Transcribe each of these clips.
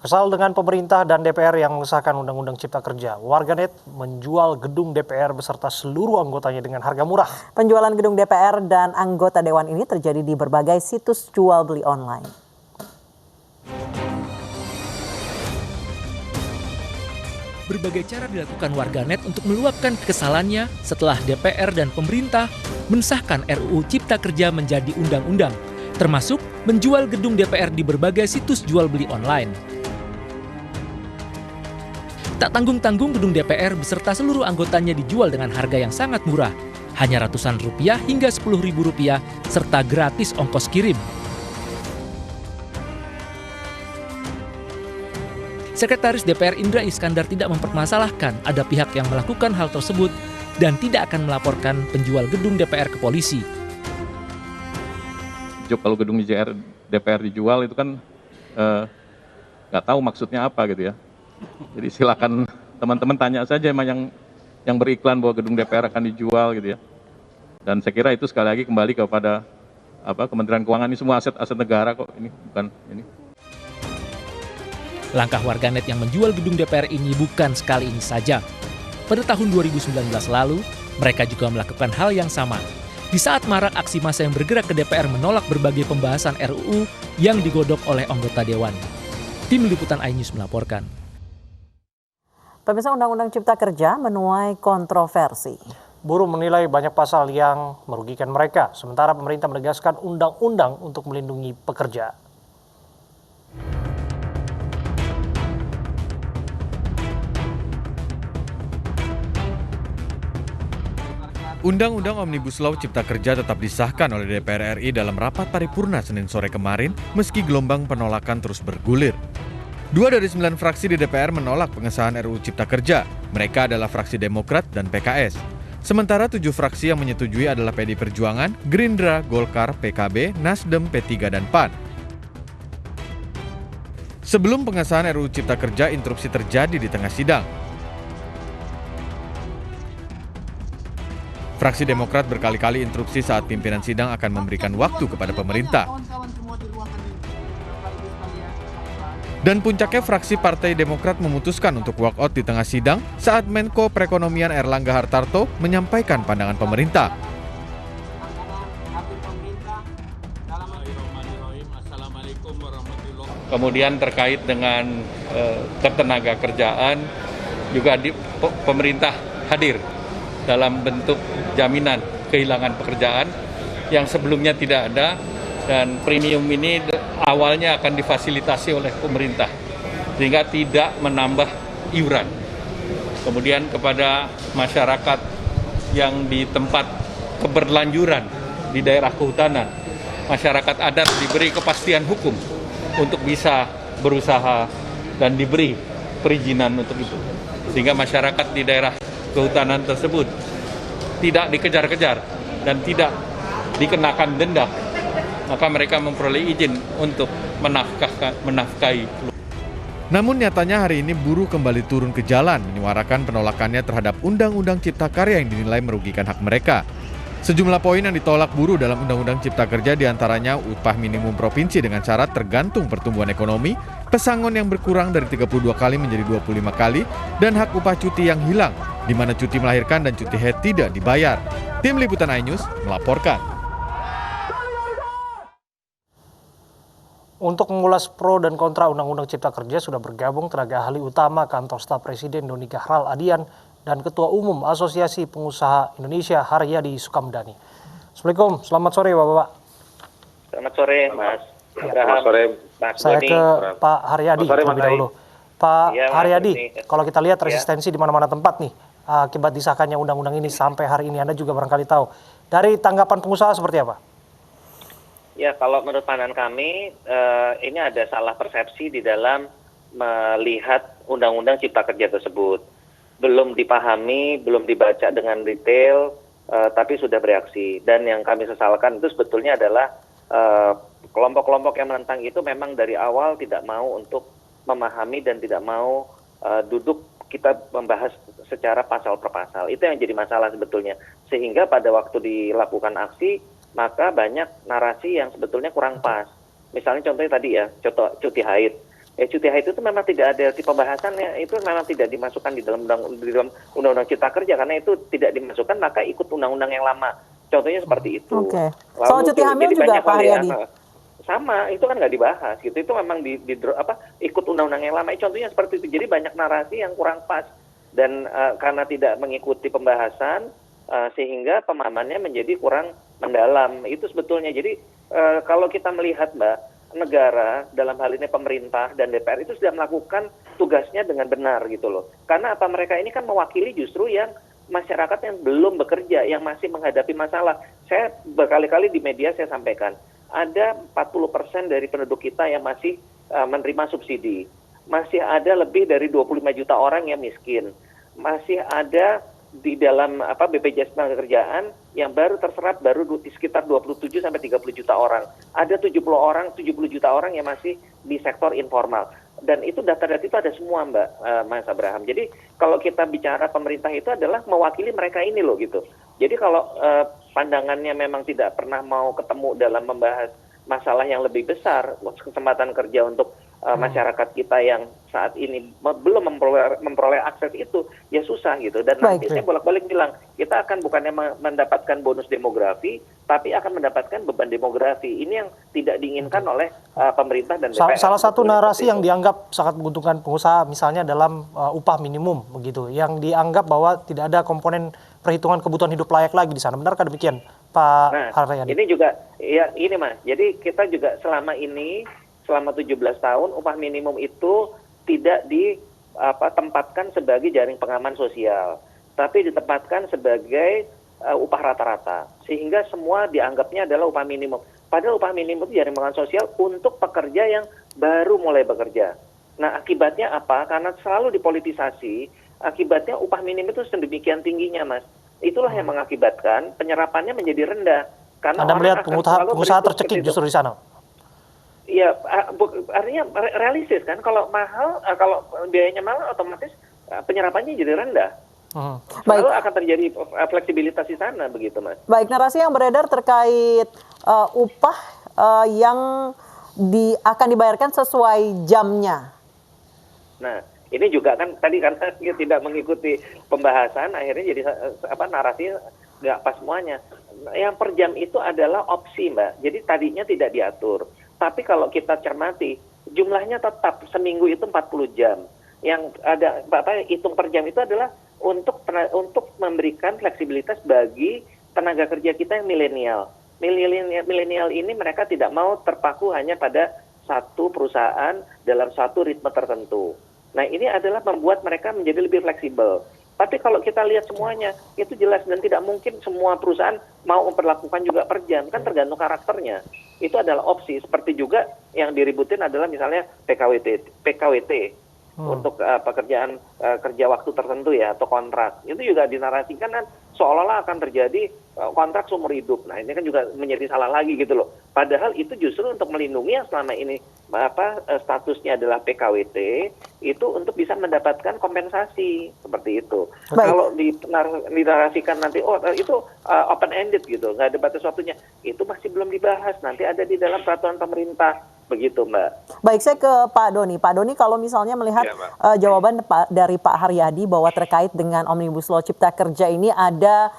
Kesal dengan pemerintah dan DPR yang mengesahkan Undang-Undang Cipta Kerja, warganet menjual gedung DPR beserta seluruh anggotanya dengan harga murah. Penjualan gedung DPR dan anggota Dewan ini terjadi di berbagai situs jual beli online. Berbagai cara dilakukan warganet untuk meluapkan kekesalannya setelah DPR dan pemerintah mensahkan RUU Cipta Kerja menjadi undang-undang, termasuk menjual gedung DPR di berbagai situs jual beli online. Tak tanggung-tanggung gedung DPR beserta seluruh anggotanya dijual dengan harga yang sangat murah, hanya ratusan rupiah hingga 10.000 rupiah, serta gratis ongkos kirim. Sekretaris DPR Indra Iskandar tidak mempermasalahkan ada pihak yang melakukan hal tersebut dan tidak akan melaporkan penjual gedung DPR ke polisi. Kalau gedung DPR dijual itu kan nggak tahu maksudnya apa gitu ya. Jadi silakan teman-teman tanya saja emang yang beriklan bahwa gedung DPR akan dijual gitu ya. Dan saya kira itu sekali lagi kembali kepada Kementerian Keuangan, ini semua aset-aset negara kok, ini bukan ini. Langkah warganet yang menjual gedung DPR ini bukan sekali ini saja. Pada tahun 2019 lalu, mereka juga melakukan hal yang sama. Di saat marak aksi massa yang bergerak ke DPR menolak berbagai pembahasan RUU yang digodok oleh anggota Dewan. Tim Liputan iNews melaporkan. Pemirsa, Undang-Undang Cipta Kerja menuai kontroversi. Buruh menilai banyak pasal yang merugikan mereka, sementara pemerintah menegaskan undang-undang untuk melindungi pekerja. Undang-Undang Omnibus Law Cipta Kerja tetap disahkan oleh DPR RI dalam rapat paripurna Senin sore kemarin, meski gelombang penolakan terus bergulir. 2 dari 9 fraksi di DPR menolak pengesahan RUU Cipta Kerja. Mereka adalah fraksi Demokrat dan PKS. Sementara 7 fraksi yang menyetujui adalah PDI Perjuangan, Gerindra, Golkar, PKB, Nasdem, P3, dan PAN. Sebelum pengesahan RUU Cipta Kerja, interupsi terjadi di tengah sidang. Fraksi Demokrat berkali-kali interupsi saat pimpinan sidang akan memberikan waktu kepada pemerintah. Dan puncaknya fraksi Partai Demokrat memutuskan untuk walkout di tengah sidang saat Menko Perekonomian Erlangga Hartarto menyampaikan pandangan pemerintah. Kemudian terkait dengan ketenaga kerjaan juga pemerintah hadir dalam bentuk jaminan kehilangan pekerjaan yang sebelumnya tidak ada, dan premium ini awalnya akan difasilitasi oleh pemerintah sehingga tidak menambah iuran. Kemudian kepada masyarakat yang di tempat keberlanjuran di daerah kehutanan, masyarakat adat diberi kepastian hukum untuk bisa berusaha dan diberi perizinan untuk itu, sehingga masyarakat di daerah kehutanan tersebut tidak dikejar-kejar dan tidak dikenakan denda, maka mereka memperoleh izin untuk menafkahi. Namun nyatanya hari ini buruh kembali turun ke jalan menyuarakan penolakannya terhadap Undang-Undang Cipta Karya yang dinilai merugikan hak mereka. Sejumlah poin yang ditolak buruh dalam Undang-Undang Cipta Kerja diantaranya upah minimum provinsi dengan syarat tergantung pertumbuhan ekonomi, pesangon yang berkurang dari 32 kali menjadi 25 kali, dan hak upah cuti yang hilang, di mana cuti melahirkan dan cuti haid tidak dibayar. Tim Liputan iNews melaporkan. Untuk mengulas pro dan kontra Undang-Undang Cipta Kerja sudah bergabung tenaga ahli utama Kantor Staf Presiden Doni Gahral Adian dan Ketua Umum Asosiasi Pengusaha Indonesia Haryadi Sukamdhani. Assalamualaikum, selamat sore Bapak-Bapak. Selamat sore Mas. Selamat sore Mas. Saya ke Pak Haryadi terlebih dahulu. Pak Haryadi, kalau kita lihat resistensi di mana-mana tempat nih akibat disahkannya undang-undang ini sampai hari ini, Anda juga barangkali tahu. Dari tanggapan pengusaha seperti apa? Ya, kalau menurut pandangan kami, ini ada salah persepsi di dalam melihat Undang-Undang Cipta Kerja tersebut. Belum dipahami, belum dibaca dengan detail, tapi sudah bereaksi. Dan yang kami sesalkan itu sebetulnya adalah kelompok-kelompok yang menentang itu memang dari awal tidak mau untuk memahami dan tidak mau duduk kita membahas secara pasal per pasal. Itu yang jadi masalah sebetulnya. Sehingga pada waktu dilakukan aksi, maka banyak narasi yang sebetulnya kurang pas. Misalnya contohnya tadi ya, contoh cuti haid. cuti haid itu memang tidak ada di pembahasannya, itu memang tidak dimasukkan di dalam undang-undang Cipta Kerja, karena itu tidak dimasukkan maka ikut undang-undang yang lama. Contohnya seperti itu. Oke. Soal cuti hamil juga Pak Haryadi. Sama, itu kan nggak dibahas gitu. Itu memang ikut undang-undang yang lama. Contohnya seperti itu. Jadi banyak narasi yang kurang pas dan karena tidak mengikuti pembahasan sehingga pemahamannya menjadi kurang mendalam. Itu sebetulnya. Jadi kalau kita melihat Mbak, negara dalam hal ini pemerintah dan DPR itu sudah melakukan tugasnya dengan benar gitu loh. Karena apa, mereka ini kan mewakili justru yang masyarakat yang belum bekerja, yang masih menghadapi masalah. Saya berkali-kali di media saya sampaikan, ada 40% dari penduduk kita yang masih menerima subsidi. Masih ada lebih dari 25 juta orang yang miskin. Masih ada di dalam BPJS Ketenagakerjaan yang baru terserap di sekitar 27 sampai 30 juta orang. Ada 70 juta orang yang masih di sektor informal. Dan itu data-data itu ada semua Mbak Mas Abraham. Jadi kalau kita bicara pemerintah itu adalah mewakili mereka ini loh gitu. Jadi kalau pandangannya memang tidak pernah mau ketemu dalam membahas masalah yang lebih besar, kesempatan kerja untuk masyarakat kita yang saat ini belum memperoleh akses itu, ya susah gitu. Dan nanti saya bolak-balik bilang, kita akan bukannya mendapatkan bonus demografi, tapi akan mendapatkan beban demografi. Ini yang tidak diinginkan oleh pemerintah dan DPR. Salah satu narasi yang dianggap sangat menguntungkan pengusaha misalnya dalam upah minimum begitu, yang dianggap bahwa tidak ada komponen perhitungan kebutuhan hidup layak lagi di sana. Benarkah demikian, Pak Haryadi? Ini juga, ya ini Mas, jadi kita juga selama 17 tahun upah minimum itu tidak ditempatkan sebagai jaring pengaman sosial, tapi ditempatkan sebagai upah rata-rata, sehingga semua dianggapnya adalah upah minimum. Padahal upah minimum itu jaring pengaman sosial untuk pekerja yang baru mulai bekerja. Nah, akibatnya apa? Karena selalu dipolitisasi, akibatnya upah minimum itu sedemikian tingginya, Mas. Itulah yang mengakibatkan penyerapannya menjadi rendah. Karena Anda melihat pengusaha tercekik justru di sana? Iya, artinya realistis kan, kalau mahal, kalau biayanya mahal otomatis penyerapannya jadi rendah. Lalu akan terjadi fleksibilitas di sana begitu Mas. Baik, narasi yang beredar terkait upah yang akan dibayarkan sesuai jamnya. Nah, ini juga kan tadi karena tidak mengikuti pembahasan, akhirnya jadi narasi nggak pas semuanya. Yang per jam itu adalah opsi Mbak, jadi tadinya tidak diatur. Tapi kalau kita cermati, jumlahnya tetap seminggu itu 40 jam. Yang ada hitung per jam itu adalah untuk memberikan fleksibilitas bagi tenaga kerja kita yang milenial. Milenial ini mereka tidak mau terpaku hanya pada satu perusahaan dalam satu ritme tertentu. Nah, ini adalah membuat mereka menjadi lebih fleksibel. Tapi kalau kita lihat semuanya, itu jelas dan tidak mungkin semua perusahaan mau memperlakukan juga per jam, kan tergantung karakternya. Itu adalah opsi. Seperti juga yang diributin adalah misalnya PKWT untuk pekerjaan kerja waktu tertentu ya, atau kontrak. Itu juga dinarasikan kan seolah-olah akan terjadi kontrak seumur hidup. Nah, ini kan juga menjadi salah lagi gitu loh. Padahal itu justru untuk melindungi yang selama ini statusnya adalah PKWT, itu untuk bisa mendapatkan kompensasi seperti itu. Kalau dinarasikan nanti itu open ended gitu, nggak ada batas waktunya, itu masih belum dibahas, nanti ada di dalam peraturan pemerintah begitu Mbak. Baik, saya ke Pak Doni. Pak Doni, kalau misalnya melihat jawaban dari Pak Haryadi bahwa terkait dengan Omnibus Law Cipta Kerja ini ada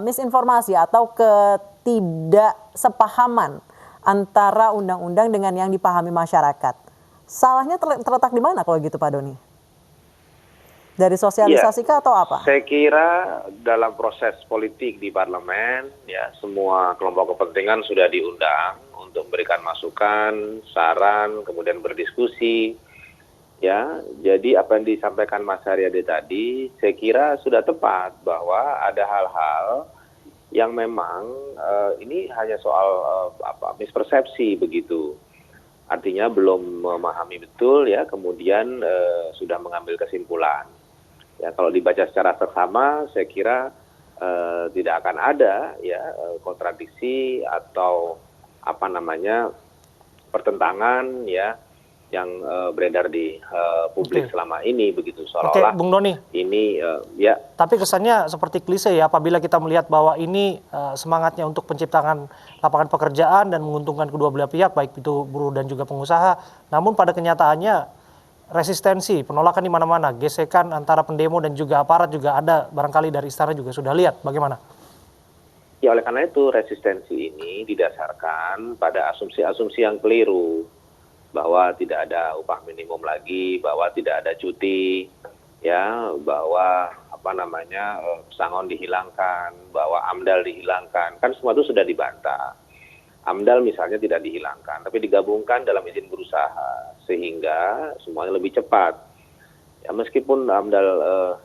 misinformasi atau ketidaksepahaman antara undang-undang dengan yang dipahami masyarakat. Salahnya terletak di mana kalau gitu Pak Doni? Dari sosialisasi kah atau apa? Saya kira dalam proses politik di parlemen, ya semua kelompok kepentingan sudah diundang untuk memberikan masukan, saran, kemudian berdiskusi. Ya, jadi apa yang disampaikan Mas Haryadi tadi, saya kira sudah tepat bahwa ada hal-hal yang memang ini hanya soal mispersepsi begitu. Artinya belum memahami betul ya, kemudian sudah mengambil kesimpulan. Ya, kalau dibaca secara seksama, saya kira tidak akan ada ya kontradiksi atau pertentangan ya yang beredar di publik selama ini begitu, Oke, seolah-olah Bung Doni. ini ya. Tapi kesannya seperti klise ya apabila kita melihat bahwa ini semangatnya untuk penciptaan lapangan pekerjaan dan menguntungkan kedua belah pihak, baik itu buruh dan juga pengusaha. Namun pada kenyataannya resistensi, penolakan di mana-mana, gesekan antara pendemo dan juga aparat juga ada, barangkali dari istana juga sudah lihat. Bagaimana? Ya, oleh karena itu resistensi ini didasarkan pada asumsi-asumsi yang keliru, bahwa tidak ada upah minimum lagi, bahwa tidak ada cuti, ya, bahwa pesangon dihilangkan, bahwa AMDAL dihilangkan, kan semua itu sudah dibantah. AMDAL misalnya tidak dihilangkan, tapi digabungkan dalam izin berusaha sehingga semuanya lebih cepat. Ya, meskipun AMDAL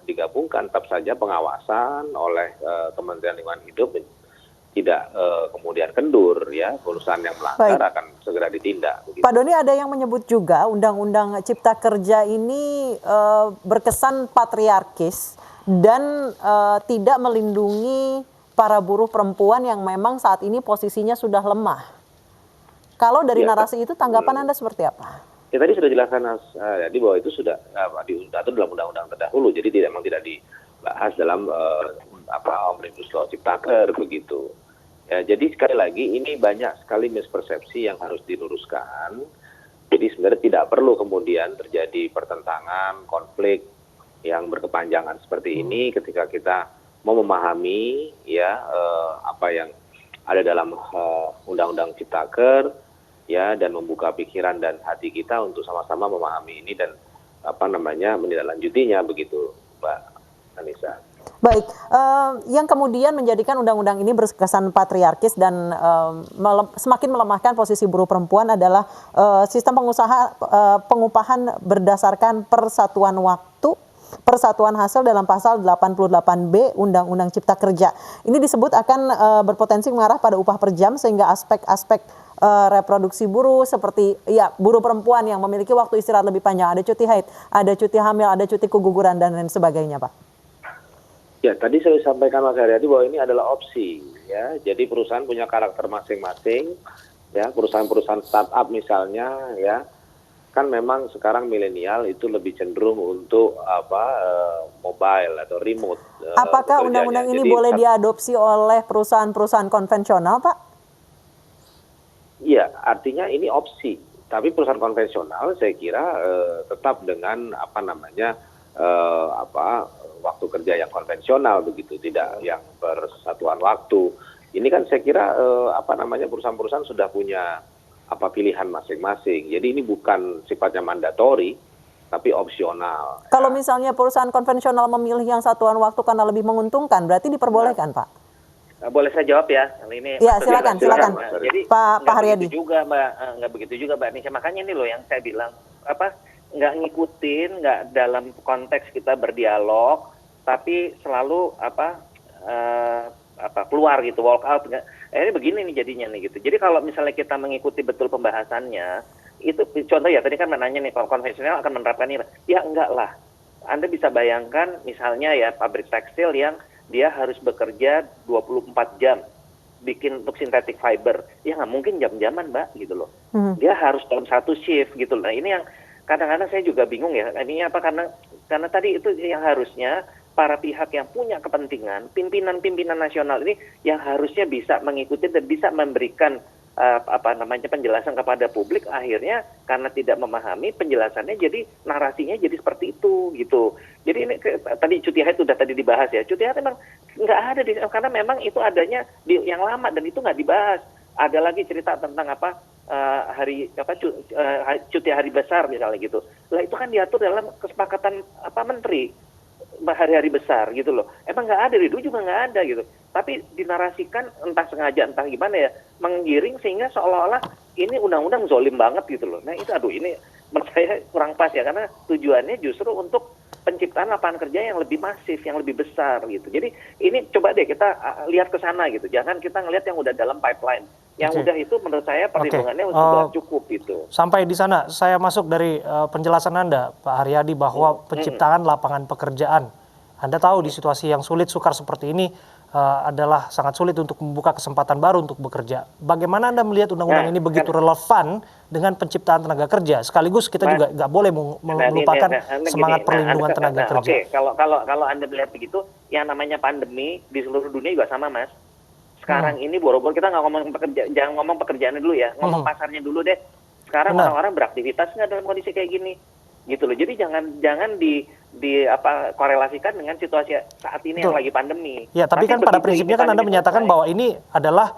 digabungkan, tetap saja pengawasan oleh Kementerian Lingkungan Hidup tidak kemudian kendur, ya, perusahaan yang melanggar akan segera ditindak. Begitu. Pak Doni, ada yang menyebut juga Undang-Undang Cipta Kerja ini berkesan patriarkis dan tidak melindungi para buruh perempuan yang memang saat ini posisinya sudah lemah. Kalau dari narasi itu tanggapan Anda seperti apa? Ya, tadi sudah jelaskan jadi bahwa itu sudah diatur dalam undang-undang terdahulu, jadi memang tidak dibahas dalam Omnibus Law Ciptaker begitu. Ya, jadi sekali lagi ini banyak sekali mispersepsi yang harus diluruskan. Jadi sebenarnya tidak perlu kemudian terjadi pertentangan, konflik yang berkepanjangan seperti ini ketika kita mau memahami ya apa yang ada dalam Undang-Undang Ciptaker, ya, dan membuka pikiran dan hati kita untuk sama-sama memahami ini dan menindaklanjutinya begitu, Mbak Anissa. Baik, yang kemudian menjadikan undang-undang ini berkesan patriarkis dan semakin melemahkan posisi buruh perempuan adalah sistem pengupahan berdasarkan persatuan waktu, persatuan hasil dalam pasal 88B Undang-Undang Cipta Kerja. Ini disebut akan berpotensi mengarah pada upah per jam sehingga aspek-aspek reproduksi buruh seperti buruh perempuan yang memiliki waktu istirahat lebih panjang, ada cuti haid, ada cuti hamil, ada cuti keguguran dan lain sebagainya, Pak. Ya, tadi saya sampaikan Mas Haryadi bahwa ini adalah opsi, ya. Jadi perusahaan punya karakter masing-masing, ya. Perusahaan-perusahaan startup misalnya, ya, kan memang sekarang milenial itu lebih cenderung untuk mobile atau remote. Apakah undang-undang ini boleh diadopsi oleh perusahaan-perusahaan konvensional, Pak? Iya, artinya ini opsi. Tapi perusahaan konvensional saya kira tetap dengan waktu kerja yang konvensional begitu, tidak yang persatuan waktu. Ini kan saya kira perusahaan-perusahaan sudah punya pilihan masing-masing. Jadi ini bukan sifatnya mandatori, tapi opsional. Kalau misalnya perusahaan konvensional memilih yang satuan waktu karena lebih menguntungkan, berarti diperbolehkan, Pak? Boleh saya jawab ya? Ini ya, silakan. Jadi Pak Haryadi. Nggak begitu juga, Mbak Nisha. Makanya ini loh yang saya bilang, nggak ngikutin, nggak dalam konteks kita berdialog, tapi selalu keluar gitu, walk out. Ini begini nih jadinya nih gitu. Jadi kalau misalnya kita mengikuti betul pembahasannya, itu contoh ya tadi kan menanya nih, kalau konvensional akan menerapkan ini, ya enggak lah. Anda bisa bayangkan misalnya ya pabrik tekstil yang dia harus bekerja 24 jam bikin untuk synthetic fiber, ya nggak mungkin jam-jaman, Mbak, gitu loh. Dia harus dalam satu shift gitu. Nah ini yang kadang-kadang saya juga bingung ya, ini karena tadi itu yang harusnya para pihak yang punya kepentingan, pimpinan-pimpinan nasional ini yang harusnya bisa mengikuti dan bisa memberikan penjelasan kepada publik, akhirnya karena tidak memahami penjelasannya jadi narasinya jadi seperti itu gitu. Jadi ini tadi cuti haid sudah tadi dibahas ya. Cuti haid memang nggak ada karena memang itu adanya di yang lama dan itu nggak dibahas. Ada lagi cerita tentang cuti hari besar misalnya gitu. Lah itu kan diatur dalam kesepakatan menteri hari-hari besar gitu loh. Emang nggak ada, dari dulu juga nggak ada gitu. Tapi dinarasikan entah sengaja entah gimana ya, menggiring sehingga seolah-olah ini undang-undang zolim banget gitu loh. Nah itu ini menurut saya kurang pas ya, karena tujuannya justru untuk penciptaan lapangan kerja yang lebih masif, yang lebih besar gitu. Jadi ini coba deh kita lihat ke sana gitu. Jangan kita ngelihat yang udah dalam pipeline. Yang udah itu menurut saya perlindungannya sudah cukup gitu. Sampai di sana saya masuk dari penjelasan Anda, Pak Haryadi, bahwa penciptaan lapangan pekerjaan. Anda tahu di situasi yang sulit sukar seperti ini, adalah sangat sulit untuk membuka kesempatan baru untuk bekerja. Bagaimana Anda melihat undang-undang ini begitu relevan dengan penciptaan tenaga kerja? Sekaligus kita juga nggak boleh melupakan semangat perlindungan tenaga kerja. Oke, kalau Anda melihat begitu, yang namanya pandemi di seluruh dunia juga sama, Mas. Sekarang ini boro-boro kita nggak ngomong jangan ngomong pekerjaannya dulu ya, ngomong pasarnya dulu deh. Sekarang orang-orang beraktivitas nggak dalam kondisi kayak gini, gitu loh. Jadi jangan korelasikan dengan situasi saat ini yang lagi pandemi. Ya, tapi kan pada prinsipnya kan Anda menyatakan bahwa ini adalah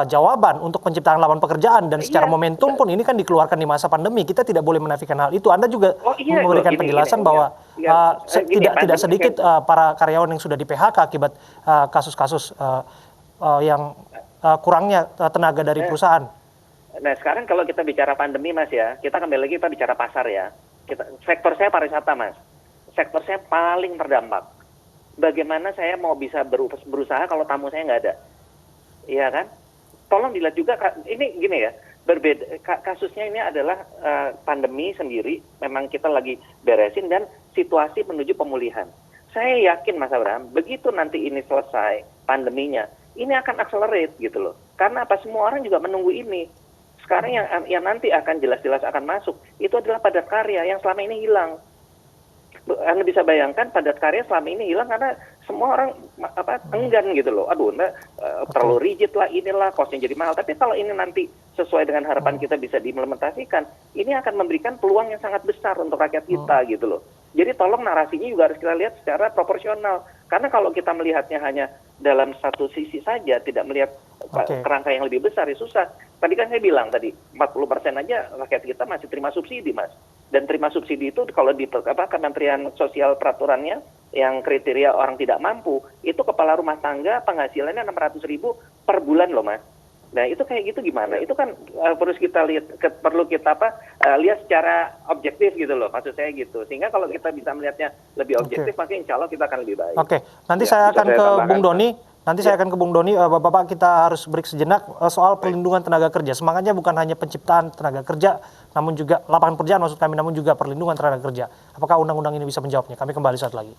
jawaban untuk penciptaan lapangan pekerjaan dan secara momentum pun ini kan dikeluarkan di masa pandemi. Kita tidak boleh menafikan hal itu. Anda juga memberikan penjelasan bahwa tidak sedikit para karyawan yang sudah di PHK akibat kasus-kasus yang kurangnya tenaga dari perusahaan. Nah, sekarang kalau kita bicara pandemi, Mas ya, kita kembali lagi kita bicara pasar ya. Sektor saya pariwisata, Mas. Sektor saya paling terdampak. Bagaimana saya mau bisa berusaha kalau tamu saya nggak ada? Iya kan? Tolong dilihat juga, ini gini ya, berbeda. Kasusnya ini adalah pandemi sendiri, memang kita lagi beresin dan situasi menuju pemulihan. Saya yakin, Mas Abraham, begitu nanti ini selesai pandeminya, ini akan accelerate gitu loh. Karena apa? Semua orang juga menunggu ini. Sekarang yang nanti akan jelas-jelas akan masuk, itu adalah padat karya yang selama ini hilang. Anda bisa bayangkan padat karya selama ini hilang karena semua orang enggan gitu loh. Aduh, terlalu rigid lah, inilah, costnya jadi mahal. Tapi kalau ini nanti sesuai dengan harapan kita bisa diimplementasikan, ini akan memberikan peluang yang sangat besar untuk rakyat kita gitu loh. Jadi tolong narasinya juga harus kita lihat secara proporsional. Karena kalau kita melihatnya hanya dalam satu sisi saja, tidak melihat kerangka yang lebih besar, ya susah. Tadi kan saya bilang tadi, 40% aja rakyat kita masih terima subsidi, Mas. Dan terima subsidi itu kalau di Kementerian Sosial peraturannya, yang kriteria orang tidak mampu, itu kepala rumah tangga penghasilannya 600.000 per bulan loh, Mas. Nah itu kayak gitu gimana? Itu kan perlu kita lihat, lihat secara objektif gitu loh, maksud saya gitu. Sehingga kalau kita bisa melihatnya lebih objektif, maka insya Allah kita akan lebih baik. Nanti saya akan ke Bung Doni. Saya akan ke Bung Doni. Bapak-bapak kita harus break sejenak soal perlindungan tenaga kerja. Semangatnya bukan hanya penciptaan tenaga kerja, namun juga lapangan pekerjaan maksud kami, namun juga perlindungan tenaga kerja. Apakah undang-undang ini bisa menjawabnya? Kami kembali saat lagi.